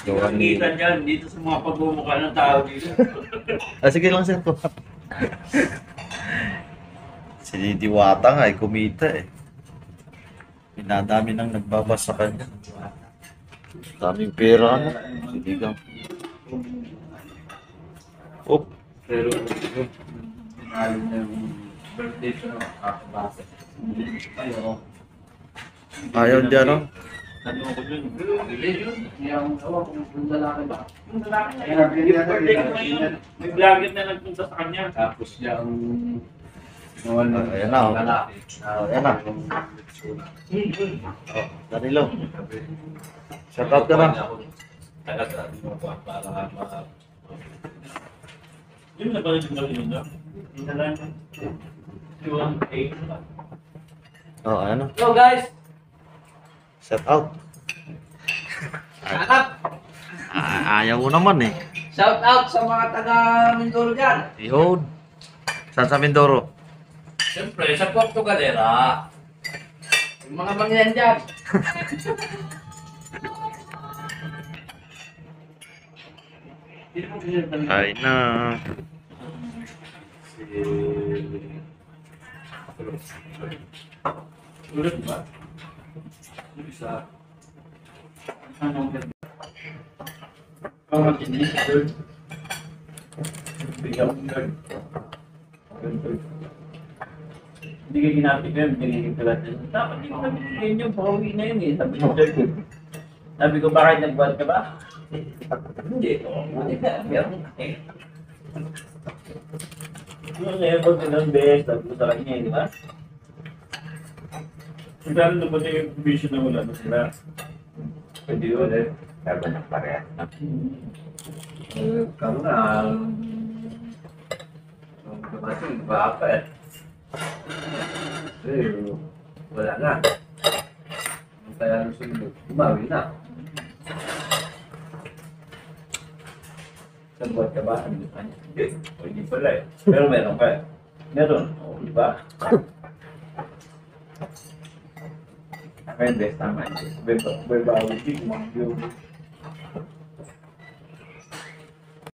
Nakikita dyan, dito sa mga pagmumukha ng tao dito. Sige lang sir po. Si Diwata nga ay kumita eh. Pinadami nang nagbabasa sa kanya. Daming pera ano. Sige lang. Oh. Pero, pinalo na yung birthday ko, kakabasa. Ayaw. Ayaw dyan no? Ano ko dun? Hindi yun. Hindi akong gawa kung lalaki ba? Yung lalaki na yun. Yung birthday ko na yun. May vlogger na nagpunta sa kanya. Tapos siya ang nawala na. Ayan na, oh. Lalaki. Ayan na. Oh, Danilo. Shout out ka na. Talaga, para yun na ba yung gawin yun? Hindi na lang. Yung 8. Oh, ano? Hello guys! Shout out. Shout out! Ayaw mo naman eh. Shout out sa mga taga Mindoro dyan! Yun. Saan sa Mindoro? Siyempre, sa Puerto Galera. Yung mga mangyan dyan. Ay na. Ulit ba? Isa. Anong ganda? Ang hindi good. Bigyan mo good. Hindi ka ginapit ko yun, binigyan ko lahat. Dapat hindi ko nabigyan yung pauwi na yun eh. Sabi ko, bakit nagbuhat ka ba? Hindi. Hindi na. Meron na eh. Yung effort ko ng best, sabi ko sa kanya, di ba? Kung saan dumating yung vision na wala na sila. Pwede yun eh. Kaya na parehas na. Kamo na. Ang dumating, baka eh. Wala na. Ang kaya nung sunod, umawi na. Nagbuhat ka ba? Ano ka niya? Hindi. O hindi pala eh. Pero meron ka eh. Meron. O, di ba? Depende. Tama. Beba, hindi. Yung